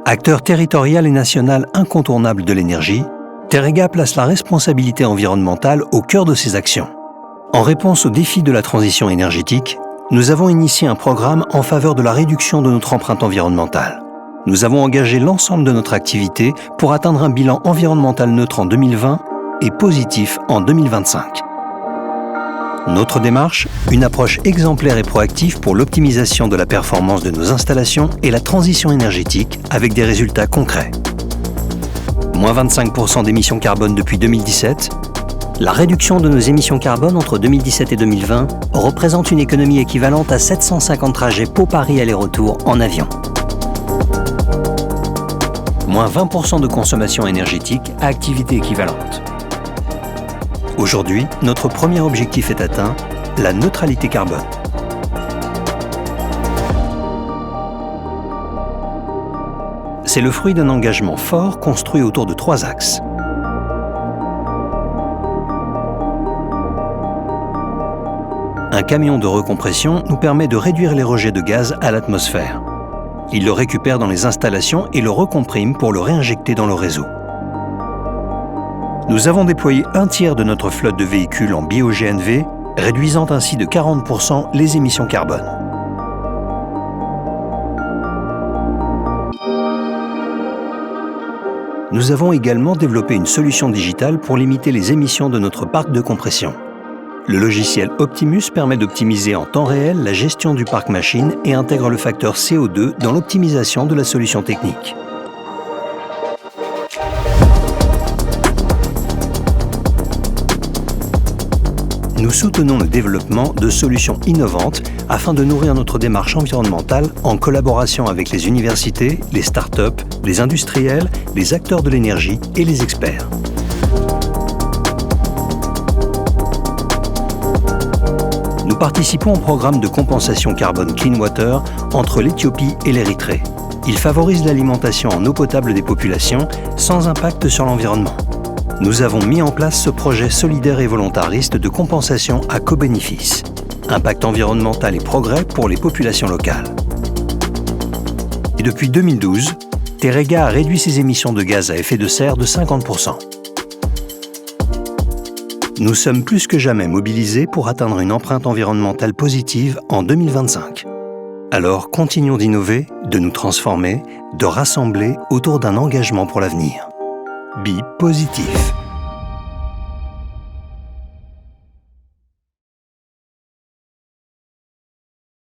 Acteur territorial et national incontournable de l'énergie, Teréga place la responsabilité environnementale au cœur de ses actions. En réponse aux défis de la transition énergétique, nous avons initié un programme en faveur de la réduction de notre empreinte environnementale. Nous avons engagé l'ensemble de notre activité pour atteindre un bilan environnemental neutre en 2020 et positif en 2025. Notre démarche, une approche exemplaire et proactive pour l'optimisation de la performance de nos installations et la transition énergétique avec des résultats concrets. Moins 25% d'émissions carbone depuis 2017, la réduction de nos émissions carbone entre 2017 et 2020 représente une économie équivalente à 750 trajets Pau-Paris aller-retour en avion. Moins 20% de consommation énergétique à activité équivalente. Aujourd'hui, notre premier objectif est atteint, la neutralité carbone. C'est le fruit d'un engagement fort construit autour de 3 axes. Un camion de recompression nous permet de réduire les rejets de gaz à l'atmosphère. Il le récupère dans les installations et le recomprime pour le réinjecter dans le réseau. Nous avons déployé un tiers de notre flotte de véhicules en bio-GNV, réduisant ainsi de 40% les émissions carbone. Nous avons également développé une solution digitale pour limiter les émissions de notre parc de compression. Le logiciel Optimus permet d'optimiser en temps réel la gestion du parc machine et intègre le facteur CO2 dans l'optimisation de la solution technique. Nous soutenons le développement de solutions innovantes afin de nourrir notre démarche environnementale en collaboration avec les universités, les startups, les industriels, les acteurs de l'énergie et les experts. Nous participons au programme de compensation carbone Clean Water entre l'Éthiopie et l'Érythrée. Il favorise l'alimentation en eau potable des populations sans impact sur l'environnement. Nous avons mis en place ce projet solidaire et volontariste de compensation à co-bénéfice. Impact environnemental et progrès pour les populations locales. Et depuis 2012, Teréga a réduit ses émissions de gaz à effet de serre de 50%. Nous sommes plus que jamais mobilisés pour atteindre une empreinte environnementale positive en 2025. Alors continuons d'innover, de nous transformer, de rassembler autour d'un engagement pour l'avenir. Be positif.